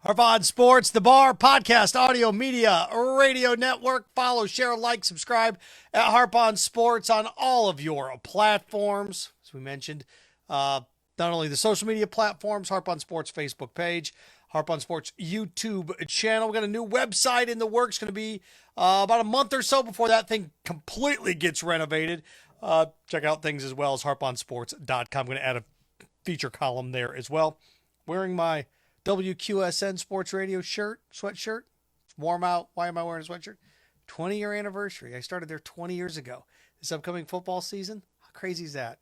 Harp on Sports, the Bar, podcast, audio, media, radio network. Follow, share, like, subscribe at Harp on Sports on all of your platforms. As we mentioned, not only the social media platforms, Harp on Sports Facebook page, Harp on Sports YouTube channel. We got a new website in the works. Going to be about a month or so before that thing completely gets renovated. Check out things as well as harponsports.com. I'm going to add a feature column there as well. Wearing my WQSN Sports Radio sweatshirt. It's warm out. Why am I wearing a sweatshirt? 20-year anniversary. I started there 20 years ago. This upcoming football season, how crazy is that?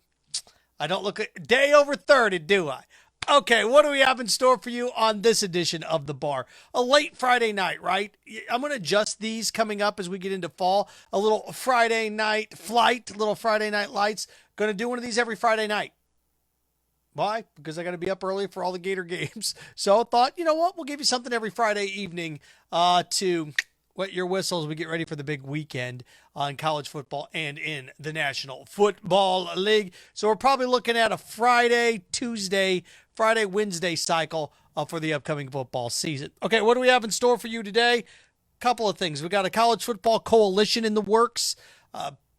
I don't look a day over 30, do I? Okay, what do we have in store for you on this edition of The Bar? A late Friday night, right? I'm going to adjust these coming up as we get into fall. A little Friday night flight, little Friday night lights. Going to do one of these every Friday night. Why? Because I got to be up early for all the Gator games. So I thought, you know what? We'll give you something every Friday evening to wet your whistle as we get ready for the big weekend on college football and in the National Football League. So we're probably looking at a Friday, Wednesday cycle for the upcoming football season. Okay, what do we have in store for you today? Couple of things. We got a college football coalition in the works.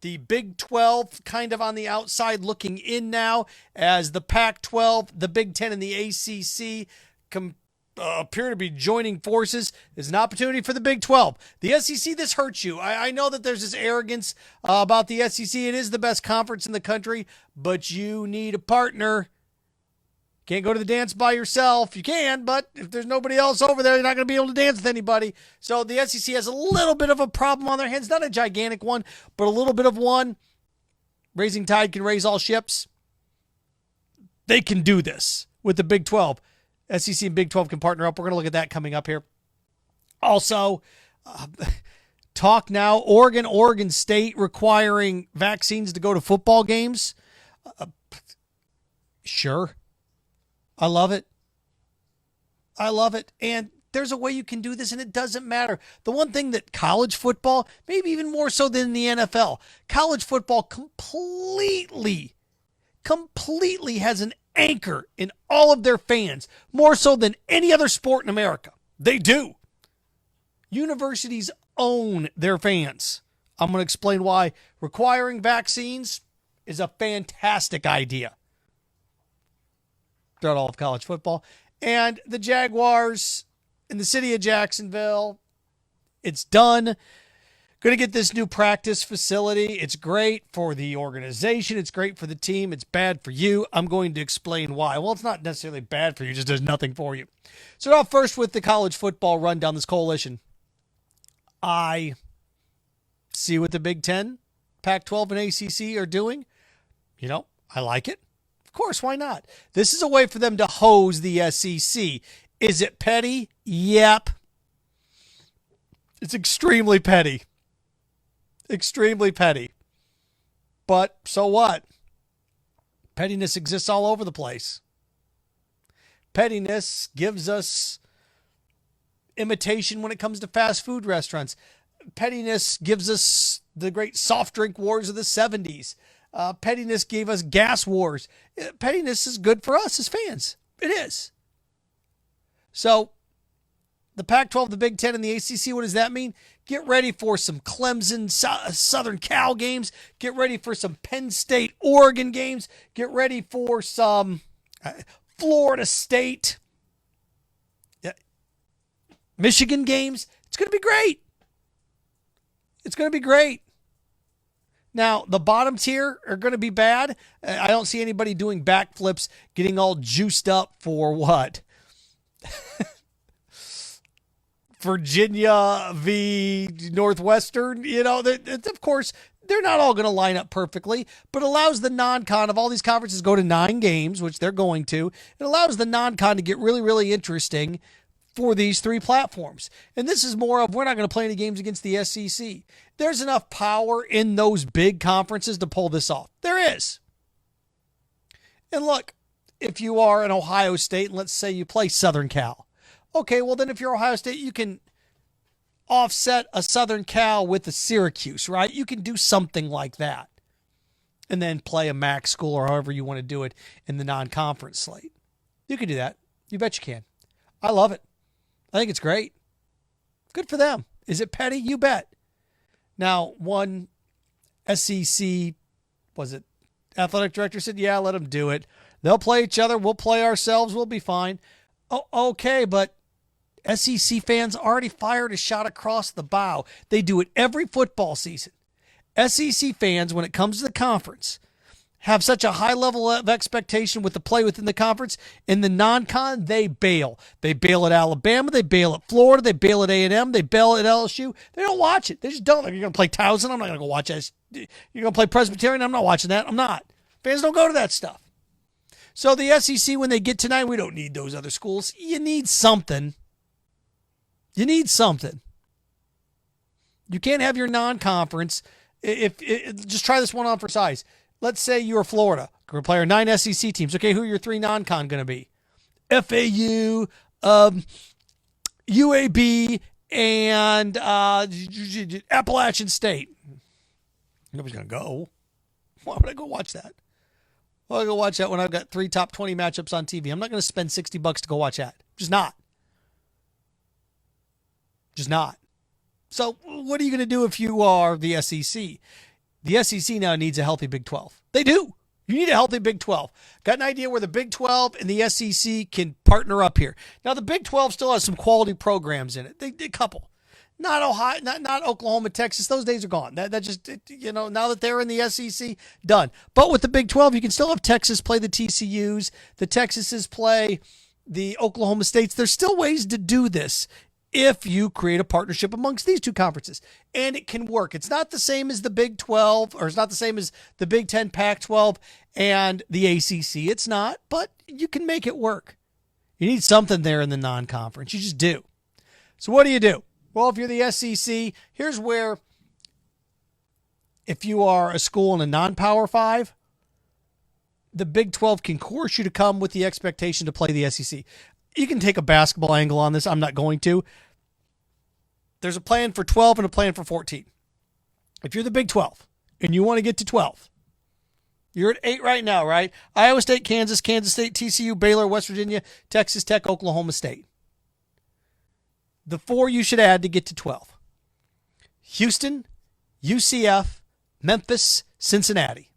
The Big 12 kind of on the outside looking in now as the Pac-12, the Big 10, and the ACC appear to be joining forces. There's an opportunity for the Big 12. The SEC, this hurts you. I know that there's this arrogance about the SEC. It is the best conference in the country, but you need a partner. Can't go to the dance by yourself. You can, but if there's nobody else over there, you're not going to be able to dance with anybody. So the SEC has a little bit of a problem on their hands. Not a gigantic one, but a little bit of one. Raising tide can raise all ships. They can do this with the Big 12. SEC and Big 12 can partner up. We're going to look at that coming up here. Also, talk now. Oregon State requiring vaccines to go to football games. Sure. I love it. And there's a way you can do this, and it doesn't matter. The one thing that college football, maybe even more so than the NFL, college football completely has an anchor in all of their fans, more so than any other sport in America. They do. Universities own their fans. I'm going to explain why requiring vaccines is a fantastic idea. Throughout all of college football. And the Jaguars in the city of Jacksonville, it's done. Going to get this new practice facility. It's great for the organization. It's great for the team. It's bad for you. I'm going to explain why. Well, it's not necessarily bad for you. It just does nothing for you. Start off first with the college football rundown, this coalition. I see what the Big 10, Pac-12, and ACC are doing. You know, I like it. Of course, why not? This is a way for them to hose the SEC. Is it petty? Yep. It's extremely petty. Extremely petty. But so what? Pettiness exists all over the place. Pettiness gives us imitation when it comes to fast food restaurants. Pettiness gives us the great soft drink wars of the 70s. Pettiness gave us gas wars. Pettiness is good for us as fans. It is. So, the Pac-12, the Big 10, and the ACC, what does that mean? Get ready for some Clemson, Southern Cal games. Get ready for some Penn State, Oregon games. Get ready for some Florida State, Michigan games. It's going to be great. It's going to be great. Now, the bottom tier are going to be bad. I don't see anybody doing backflips, getting all juiced up for what? Virginia v. Northwestern. You know, of course, they're not all going to line up perfectly, but allows the non-con of all these conferences go to 9 games, which they're going to. It allows the non-con to get really, really interesting for these 3 platforms. And this is more of, we're not going to play any games against the SEC. There's enough power in those big conferences to pull this off. There is. And look, if you are an Ohio State, and let's say you play Southern Cal. Okay, well then if you're Ohio State, you can offset a Southern Cal with a Syracuse, right? You can do something like that. And then play a MAC school or however you want to do it in the non-conference slate. You can do that. You bet you can. I love it. I think it's great. Good for them. Is it petty? You bet. Now, one SEC, was it athletic director said, yeah, let them do it. They'll play each other. We'll play ourselves. We'll be fine. Oh, okay, but SEC fans already fired a shot across the bow. They do it every football season. SEC fans, when it comes to the conference, have such a high level of expectation with the play within the conference. In the non-con, they bail. They bail at Alabama. They bail at Florida. They bail at A&M. They bail at LSU. They don't watch it. They just don't. Like, you're going to play Towson? I'm not going to go watch that. You're going to play Presbyterian? I'm not watching that. I'm not. Fans don't go to that stuff. So the SEC, when they get tonight, we don't need those other schools. You need something. You need something. You can't have your non-conference. Just try this one on for size. Let's say you're Florida. We're going to play our 9 SEC teams. Okay, who are your 3 non-con going to be? FAU, UAB, and Appalachian State. Nobody's going to go. Why would I go watch that? Why would I go watch that when I've got 3 top 20 matchups on TV? I'm not going to spend $60 to go watch that. Just not. Just not. So what are you going to do if you are the SEC? The SEC now needs a healthy Big 12. They do. You need a healthy Big 12. Got an idea where the Big 12 and the SEC can partner up here. Now, the Big 12 still has some quality programs in it. They a couple. Not Ohio, not Oklahoma, Texas. Those days are gone. That just, now that they're in the SEC, done. But with the Big 12, you can still have Texas play the TCUs, the Texases play the Oklahoma States. There's still ways to do this if you create a partnership amongst these 2 conferences. And it can work. It's not the same as the Big 12, or it's not the same as the Big 10, Pac-12, and the ACC. It's not, but you can make it work. You need something there in the non-conference. You just do. So what do? Well, if you're the SEC, here's where, if you are a school in a non-Power 5, the Big 12 can coerce you to come with the expectation to play the SEC. You can take a basketball angle on this. I'm not going to. There's a plan for 12 and a plan for 14. If you're the Big 12 and you want to get to 12, you're at 8 right now, right? Iowa State, Kansas State, TCU, Baylor, West Virginia, Texas Tech, Oklahoma State. The 4 you should add to get to 12. Houston, UCF, Memphis, Cincinnati.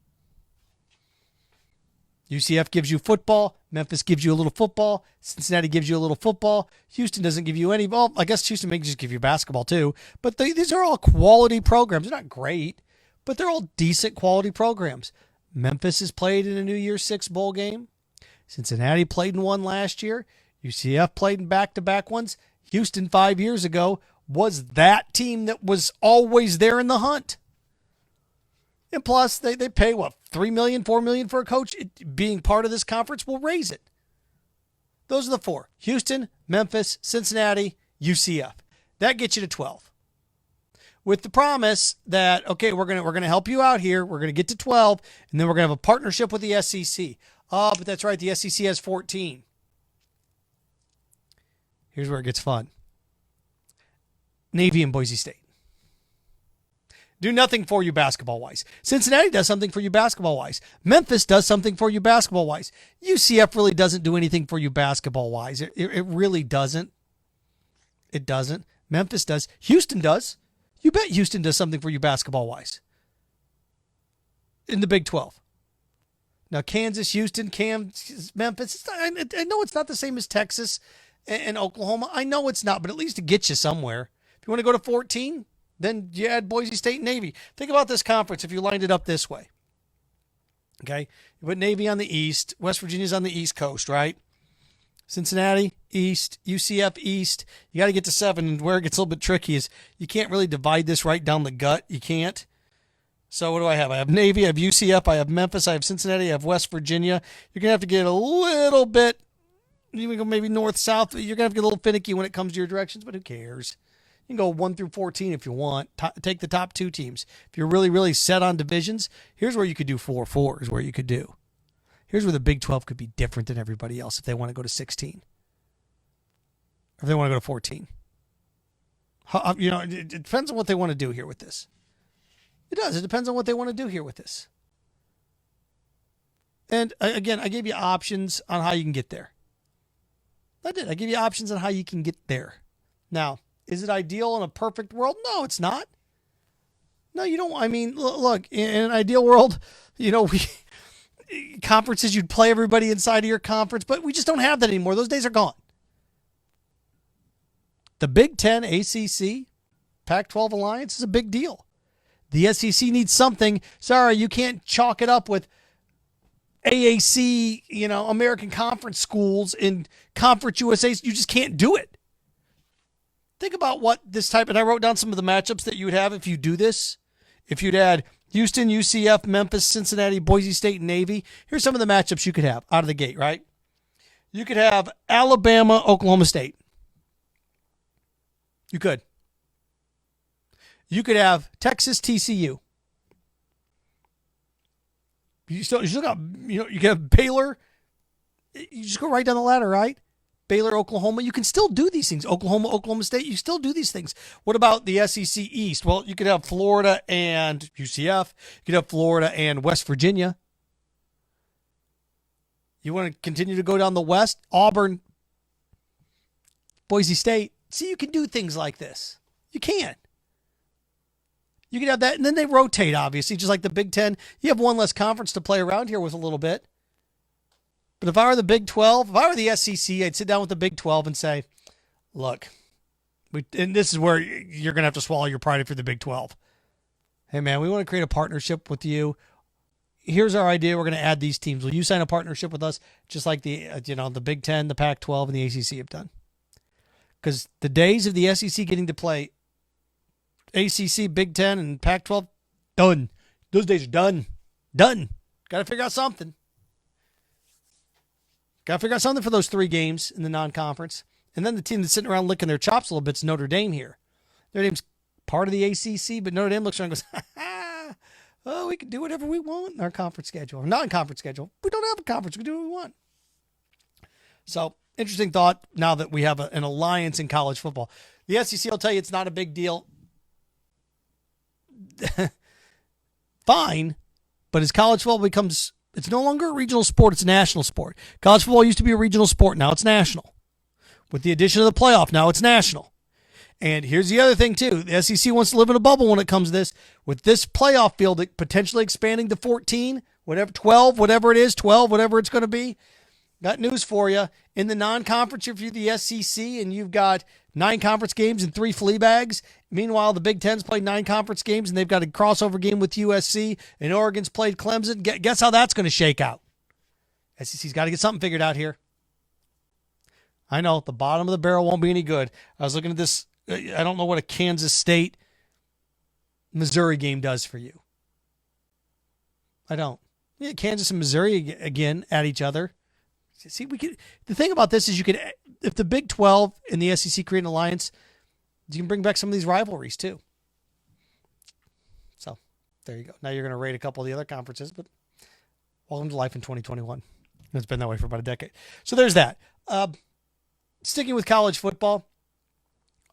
UCF gives you football. Memphis gives you a little football. Cincinnati gives you a little football. Houston doesn't give you any. Well, I guess Houston may just give you basketball too. But these are all quality programs. They're not great, but they're all decent quality programs. Memphis has played in a New Year's 6 bowl game. Cincinnati played in one last year. UCF played in back-to-back ones. Houston 5 years ago was that team that was always there in the hunt. And plus, they pay, what, $3 million, $4 million for a coach? Being part of this conference will raise it. Those are the 4. Houston, Memphis, Cincinnati, UCF. That gets you to 12. With the promise that, okay, we're gonna help you out here. We're going to get to 12, and then we're going to have a partnership with the SEC. Oh, but that's right. The SEC has 14. Here's where it gets fun. Navy and Boise State. Do nothing for you basketball-wise. Cincinnati does something for you basketball-wise. Memphis does something for you basketball-wise. UCF really doesn't do anything for you basketball-wise. It really doesn't. It doesn't. Memphis does. Houston does. You bet Houston does something for you basketball-wise. In the Big 12. Now, Kansas, Houston, Memphis. I know it's not the same as Texas and Oklahoma. I know it's not, but at least it gets you somewhere. If you want to go to 14, then you add Boise State and Navy. Think about this conference if you lined it up this way. Okay? You put Navy on the east. West Virginia's on the east coast, right? Cincinnati, east. UCF, east. You got to get to 7. And where it gets a little bit tricky is you can't really divide this right down the gut. You can't. So what do I have? I have Navy, I have UCF, I have Memphis, I have Cincinnati, I have West Virginia. You're going to have to get a little bit, you can go maybe north-south. You're going to have to get a little finicky when it comes to your directions, but who cares? You can go 1 through 14 if you want. Take the top 2 teams. If you're really, really set on divisions, here's where you could do 4-4 is where you could do. Here's where the Big 12 could be different than everybody else if they want to go to 16. Or if they want to go to 14. It depends on what they want to do here with this. It does. It depends on what they want to do here with this. And again, I gave you options on how you can get there. I did. I gave you options on how you can get there. Now, is it ideal in a perfect world? No, it's not. No, you don't. I mean, look, in an ideal world, conferences, you'd play everybody inside of your conference, but we just don't have that anymore. Those days are gone. The Big Ten, ACC, Pac-12 alliance is a big deal. The SEC needs something. Sorry, you can't chalk it up with AAC, American Conference schools in Conference USA. You just can't do it. Think about what this type, and I wrote down some of the matchups that you would have if you do this. If you'd add Houston, UCF, Memphis, Cincinnati, Boise State, and Navy. Here's some of the matchups you could have out of the gate, right? You could have Alabama, Oklahoma State. You could. You could have Texas, TCU. You still got, you could have Baylor. You just go right down the ladder, right? Baylor, Oklahoma. You can still do these things. Oklahoma, Oklahoma State. You still do these things. What about the SEC East? Well, you could have Florida and UCF. You could have Florida and West Virginia. You want to continue to go down the West? Auburn, Boise State. See, you can do things like this. You can. You can have that, and then they rotate, obviously, just like the Big Ten. You have one less conference to play around here with a little bit. But if I were the Big 12, if I were the SEC, I'd sit down with the Big 12 and say, look, and this is where you're going to have to swallow your pride if you're the Big 12. Hey, man, we want to create a partnership with you. Here's our idea. We're going to add these teams. Will you sign a partnership with us just like the Big 10, the Pac-12, and the ACC have done? Because the days of the SEC getting to play ACC, Big 10, and Pac-12, done. Those days are done. Done. Got to figure out something. Got to figure out something for those 3 games in the non-conference. And then the team that's sitting around licking their chops a little bit is Notre Dame here. Notre Dame's part of the ACC, but Notre Dame looks around and goes, oh, we can do whatever we want in our conference schedule. Or non-conference schedule. We don't have a conference. We can do what we want. So, interesting thought now that we have an alliance in college football. The SEC will tell you it's not a big deal. Fine, but as college football becomes, it's no longer a regional sport, it's a national sport. College football used to be a regional sport, now it's national. With the addition of the playoff, now it's national. And here's the other thing too, the SEC wants to live in a bubble when it comes to this. With this playoff field potentially expanding to 14, whatever, 12, whatever it is, 12, whatever it's going to be, got news for you. In the non-conference, if you're the SEC and you've got 9 conference games and 3 flea bags, meanwhile, the Big Ten's played 9 conference games and they've got a crossover game with USC and Oregon's played Clemson. Guess how that's going to shake out? SEC's got to get something figured out here. I know, the bottom of the barrel won't be any good. I was looking at this. I don't know what a Kansas State Missouri game does for you. I don't. Yeah, Kansas and Missouri again at each other. See, the thing about this is if the Big 12 and the SEC create an alliance, you can bring back some of these rivalries too. So there you go. Now you're going to rate a couple of the other conferences, but welcome to life in 2021. It's been that way for about a decade. So there's that. Sticking with college football,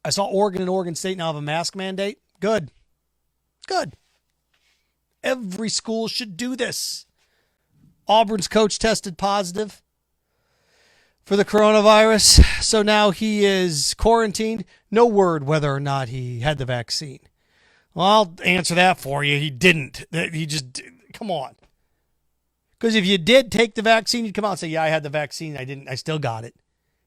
I saw Oregon and Oregon State now have a mask mandate. Good. Good. Every school should do this. Auburn's coach tested positive for the coronavirus, so now he is quarantined. No word whether or not he had the vaccine. Well, I'll answer that for you. He didn't. He just, come on. Because if you did take the vaccine, you'd come out and say, yeah, I had the vaccine. I didn't. I still got it.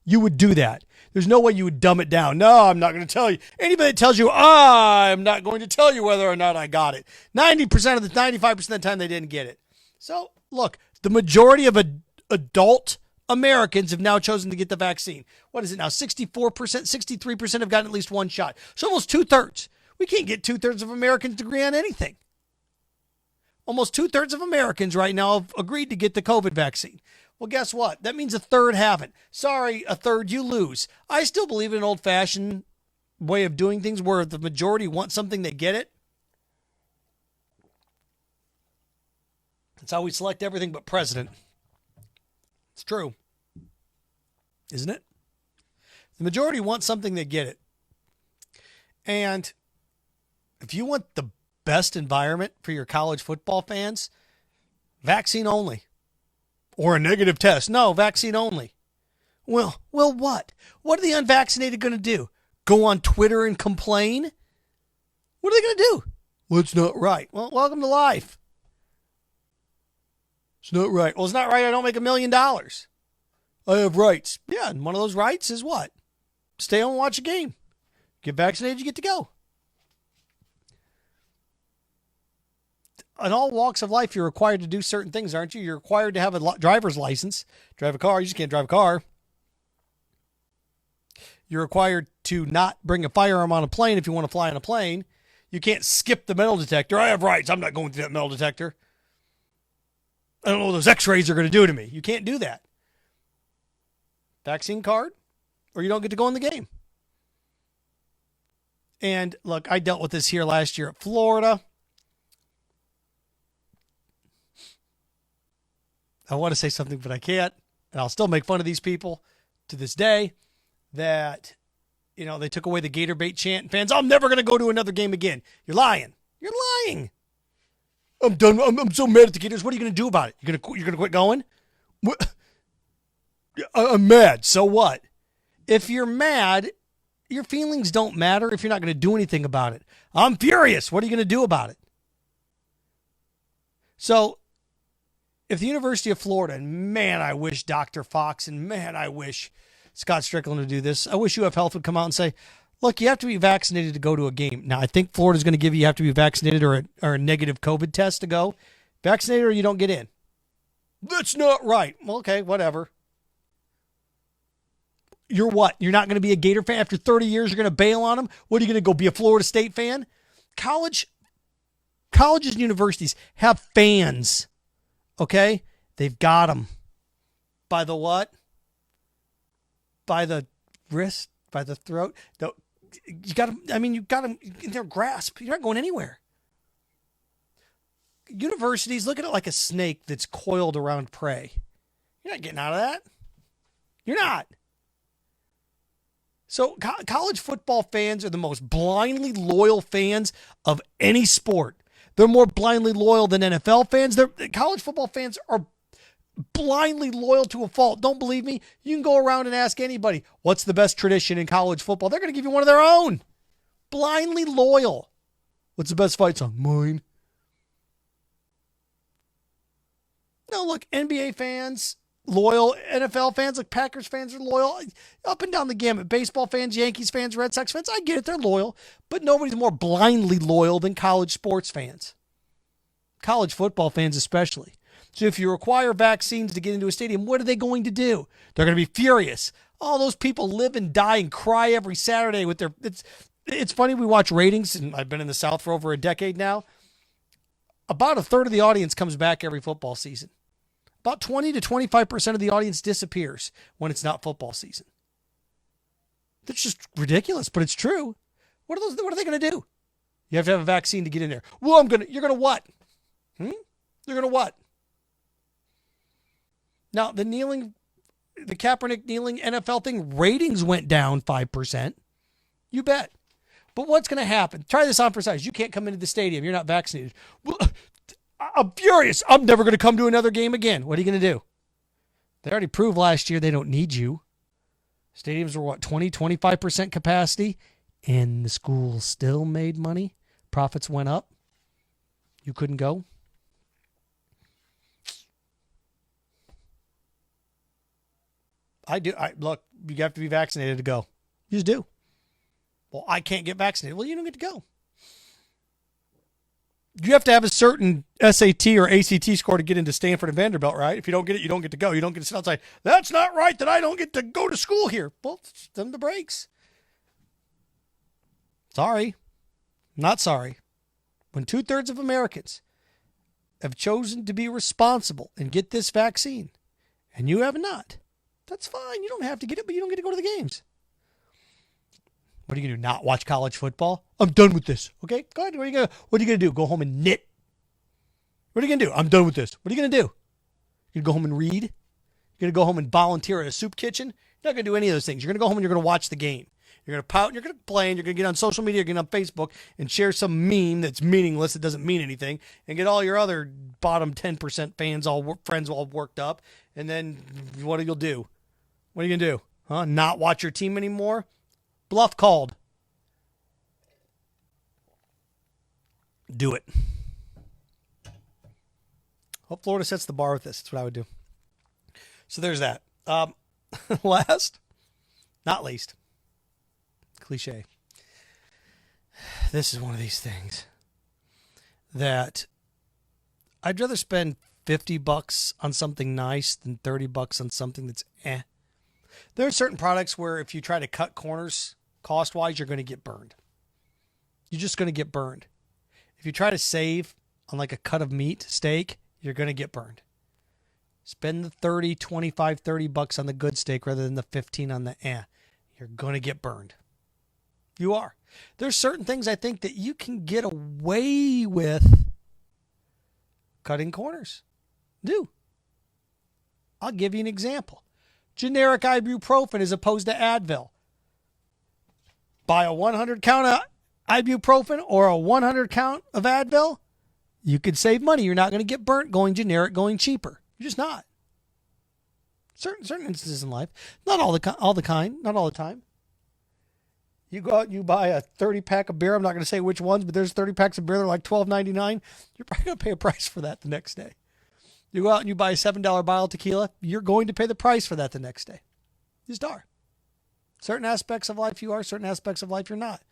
You would do that. There's no way you would dumb it down. No, I'm not going to tell you. Anybody that tells you, I'm not going to tell you whether or not I got it. 95% of the time they didn't get it. So, look, the majority of adult Americans have now chosen to get the vaccine. What is it now? 64%, 63% have gotten at least one shot. So almost 2/3. We can't get 2/3 of Americans to agree on anything. Almost 2/3 of Americans right now have agreed to get the COVID vaccine. Well, guess what? That means a third haven't. Sorry, a third, you lose. I still believe in an old-fashioned way of doing things where if the majority want something, they get it. That's how we select everything but president. It's true. Isn't it? The majority want something, they get it. And if you want the best environment for your college football fans, vaccine only. Or a negative test. No, vaccine only. Well, what? What are the unvaccinated going to do? go on Twitter and complain? What are they going to do? Well, it's not right. Well, welcome to life. It's not right. Well, it's not right. I don't make $1 million. I have rights. Yeah, and one of those rights is what? Stay home and watch a game. Get vaccinated, you get to go. In all walks of life, you're required to do certain things, aren't you? You're required to have a driver's license, drive a car. You just can't drive a car. You're required to not bring a firearm on a plane if you want to fly on a plane. You can't skip the metal detector. I have rights. I'm not going through that metal detector. I don't know what those x-rays are going to do to me. You can't do that. Vaccine card, or you don't get to go in the game. And look, I dealt with this here last year at Florida. I want to say something, but I can't. And I'll still make fun of these people to this day that, you know, they took away the Gator bait chant and fans. I'm never going to go to another game again. You're lying. You're lying. I'm done. I'm so mad at the Gators. What are you going to do about it? You're going to quit going? What? I'm mad. So what? If you're mad, your feelings don't matter if you're not going to do anything about it. I'm furious. What are you going to do about it? So, if the University of Florida, and man, I wish Dr. Fox, and man, I wish Scott Strickland would do this. I wish UF Health would come out and say, look, you have to be vaccinated to go to a game. Now, I think Florida's going to give you have to be vaccinated or a negative COVID test to go. Vaccinated or you don't get in. That's not right. Well, okay, whatever. You're what? You're not going to be a Gator fan? After 30 years, you're going to bail on them? What, are you going to go be a Florida State fan? Colleges and universities have fans. Okay? They've got them. By the what? By the wrist? By the throat? No, you got them. I mean, you got them in their grasp. You're not going anywhere. Universities, look at it like a snake that's coiled around prey. You're not getting out of that. You're not. So college football fans are the most blindly loyal fans of any sport. They're more blindly loyal than NFL fans. College football fans are blindly loyal to a fault. Don't believe me? You can go around and ask anybody, what's the best tradition in college football? They're going to give you one of their own. Blindly loyal. What's the best fight song? Mine. No, look, NBA fans, loyal. NFL fans, like Packers fans are loyal. Up and down the gamut. Baseball fans, Yankees fans, Red Sox fans, I get it, they're loyal. But nobody's more blindly loyal than college sports fans. College football fans especially. So if you require vaccines to get into a stadium, what are they going to do? They're going to be furious. All those people live and die and cry every Saturday with their... It's funny, we watch ratings, and I've been in the South for over a decade now. About a third of the audience comes back every football season. About 20 to 25% of the audience disappears when it's not football season. That's just ridiculous, but it's true. What are they going to do? You have to have a vaccine to get in there. Well, you're going to what? You're going to what? Now, the Kaepernick kneeling NFL thing, ratings went down 5%. You bet. But what's going to happen? Try this on for size. You can't come into the stadium. You're not vaccinated. Well, I'm furious. I'm never going to come to another game again. What are you going to do? They already proved last year they don't need you. Stadiums were 25% capacity, and the schools still made money. Profits went up. You couldn't go. Look, you have to be vaccinated to go. You just do. Well, I can't get vaccinated. Well, you don't get to go. You have to have a certain SAT or ACT score to get into Stanford and Vanderbilt, right? If you don't get it, you don't get to go. You don't get to sit outside. That's not right that I don't get to go to school here. Well, them the breaks. Sorry. Not sorry. When 2/3 of Americans have chosen to be responsible and get this vaccine, and you have not, that's fine. You don't have to get it, but you don't get to go to the games. What are you going to do? Not watch college football? I'm done with this. Okay, go ahead. What are you going to do? Go home and knit? What are you going to do? I'm done with this. What are you going to do? You're going to go home and read? You're going to go home and volunteer at a soup kitchen? You're not going to do any of those things. You're going to go home and you're going to watch the game. You're going to pout and you're going to play and you're going to get on social media, you're going to get on Facebook and share some meme that's meaningless, that doesn't mean anything, and get all your other bottom 10% friends all worked up. And then what you'll do? What are you going to do? Huh? Not watch your team anymore? Bluff called. Do it. Hope Florida sets the bar with this. That's what I would do. So there's that. Last, not least, cliche. This is one of these things that I'd rather spend $50 on something nice than $30 on something that's eh. There are certain products where if you try to cut corners cost-wise, you're going to get burned. You're just going to get burned. If you try to save on like a cut of meat, steak, you're going to get burned. Spend the 30, 25, $30 on the good steak rather than the 15 on the eh. You're going to get burned. You are. There's certain things I think that you can get away with cutting corners. Do. I'll give you an example. Generic ibuprofen as opposed to Advil. Buy a 100 count of ibuprofen or a 100 count of Advil. You could save money. You're not going to get burnt going generic, going cheaper. You're just not. Certain instances in life. Not all the kind. Not all the time. You go out and you buy a 30-pack of beer. I'm not going to say which ones, but there's 30 packs of beer. They're like $12.99. You're probably going to pay a price for that the next day. You go out and you buy a $7 bottle of tequila. You're going to pay the price for that the next day. You just are. Certain aspects of life you are. Certain aspects of life you're not.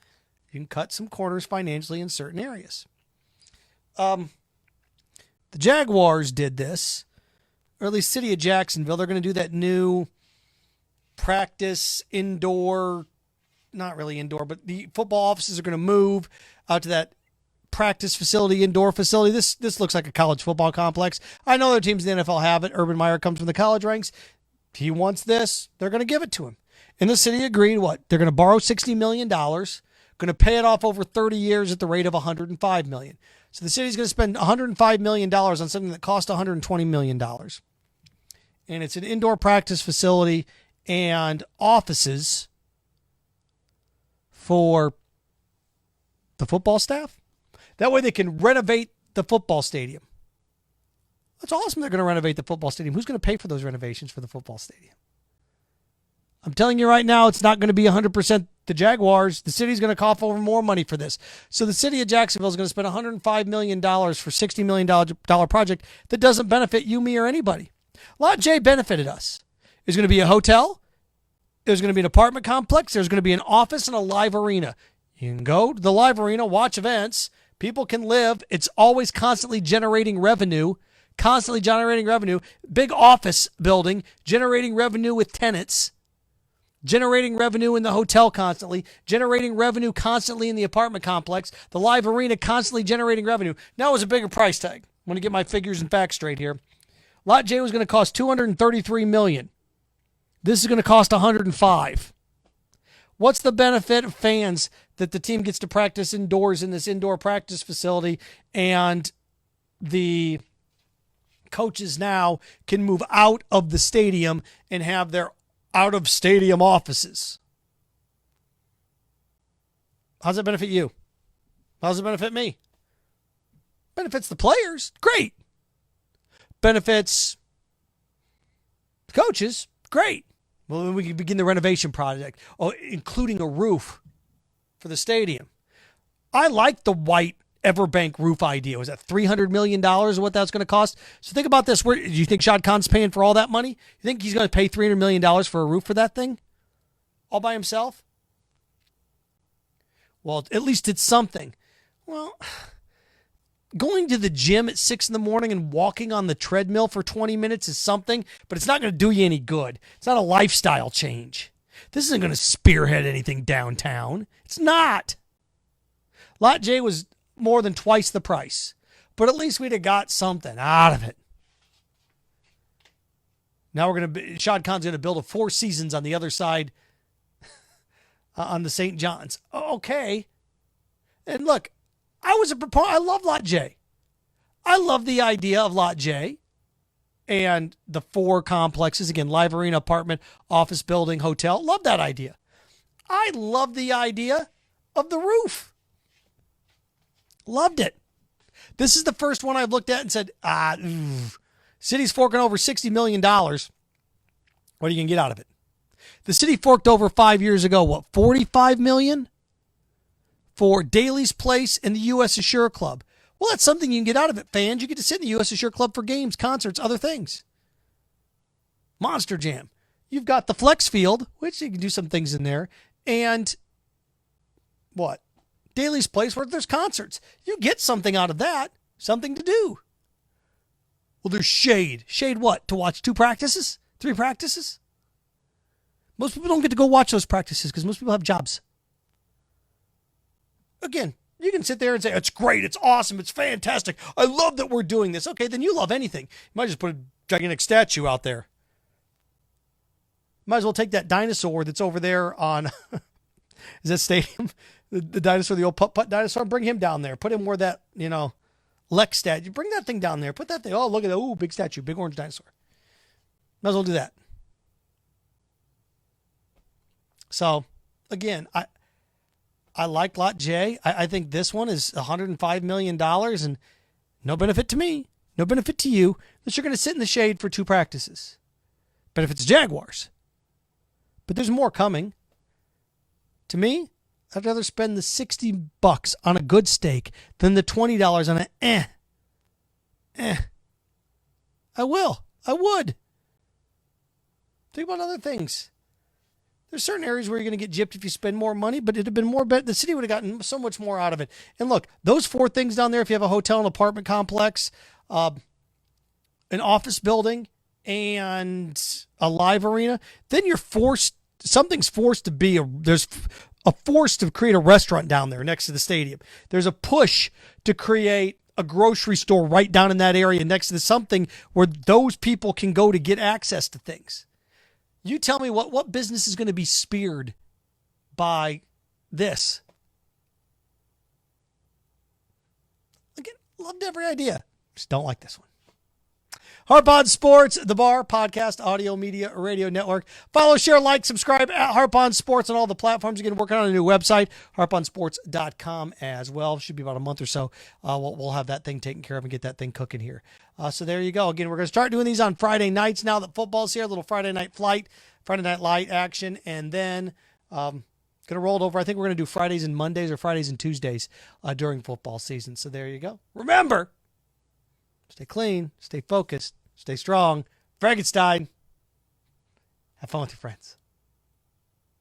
You can cut some corners financially in certain areas. The Jaguars did this, or at least City of Jacksonville. They're going to do that new practice indoor, not really indoor, but the football offices are going to move out to that practice facility, indoor facility. This looks like a college football complex. I know other teams in the NFL have it. Urban Meyer comes from the college ranks. He wants this. They're going to give it to him. And the city agreed what? They're going to borrow $60 million, going to pay it off over 30 years at the rate of $105 million. So the city's going to spend $105 million on something that cost $120 million. And it's an indoor practice facility and offices for the football staff. That way they can renovate the football stadium. That's awesome. They're going to renovate the football stadium. Who's going to pay for those renovations for the football stadium? I'm telling you right now, it's not going to be 100% the Jaguars. The city's going to cough over more money for this. So the city of Jacksonville is going to spend $105 million for a $60 million project that doesn't benefit you, me, or anybody. Lot J benefited us. There's going to be a hotel. There's going to be an apartment complex. There's going to be an office and a live arena. You can go to the live arena, watch events. People can live. It's always constantly generating revenue. Big office building, generating revenue with tenants. Generating revenue in the hotel constantly, generating revenue constantly in the apartment complex, the live arena constantly generating revenue. Now it was a bigger price tag. I'm going to get my figures and facts straight here. Lot J was going to cost $233 million. This is going to cost $105. What's the benefit of fans that the team gets to practice indoors in this indoor practice facility and the coaches now can move out of the stadium and have their out-of-stadium offices? How does that benefit you? How does it benefit me? Benefits the players. Great. Benefits the coaches. Great. Well, then we can begin the renovation project, including a roof for the stadium. I like the white Everbank roof idea. Was that $300 million what that's going to cost? So think about this. Where do you think Shad Khan's paying for all that money? You think he's going to pay $300 million for a roof for that thing? All by himself? Well, at least it's something. Well, going to the gym at 6 a.m. and walking on the treadmill for 20 minutes is something, but it's not going to do you any good. It's not a lifestyle change. This isn't going to spearhead anything downtown. It's not. Lot J was more than twice the price, but at least we'd have got something out of it. Now Shad Khan's going to build a Four Seasons on the other side on the St. John's. Okay. And look, I was a proponent. I love Lot J. I love the idea of Lot J and the four complexes. Again, live arena, apartment, office building, hotel. Love that idea. I love the idea of the roof. Loved it. This is the first one I've looked at and said, city's forking over $60 million. What are you going to get out of it? The city forked over 5 years ago, $45 million? For Daly's Place and the U.S. Assure Club. Well, that's something you can get out of it, fans. You get to sit in the U.S. Assure Club for games, concerts, other things. Monster Jam. You've got the Flex Field, which you can do some things in there, and what? Daly's Place, where there's concerts. You get something out of that, something to do. Well, there's Shade. Shade what? To watch 2 practices? 3 practices? Most people don't get to go watch those practices because most people have jobs. Again, you can sit there and say, it's great, it's awesome, it's fantastic. I love that we're doing this. Okay, then you love anything. You might just put a gigantic statue out there. Might as well take that dinosaur that's over there on, is that stadium? The dinosaur, the old putt-putt dinosaur, bring him down there. Put him where that, Lex statue. Bring that thing down there. Put that thing. Oh, look at that. Ooh, big statue. Big orange dinosaur. Might as well do that. So, again, I like Lot J. I think this one is $105 million and no benefit to me. No benefit to you. That you're going to sit in the shade for 2 practices. Benefits Jaguars. But there's more coming. To me, I'd rather spend the $60 on a good steak than the $20 on an I will. I would. Think about other things. There's certain areas where you're going to get gypped if you spend more money, but it'd have been more the city would have gotten so much more out of it. And look, those 4 things down there, if you have a hotel, an apartment complex, an office building, and a live arena, then you're something's forced to be there's a force to create a restaurant down there next to the stadium. There's a push to create a grocery store right down in that area next to something where those people can go to get access to things. You tell me what business is going to be speared by this? Again, loved every idea. Just don't like this one. Harp on Sports, the Bar, podcast, audio, media, radio network. Follow, share, like, subscribe at Harp on Sports on all the platforms. Again, working on a new website, harponsports.com as well. Should be about a month or so. We'll have that thing taken care of and get that thing cooking here. So there you go. Again, we're going to start doing these on Friday nights now that football's here. A little Friday night flight, Friday night light action, and then going to roll it over. I think we're going to do Fridays and Mondays or Fridays and Tuesdays during football season. So there you go. Remember, stay clean, stay focused, stay strong. Frankenstein. Have fun with your friends.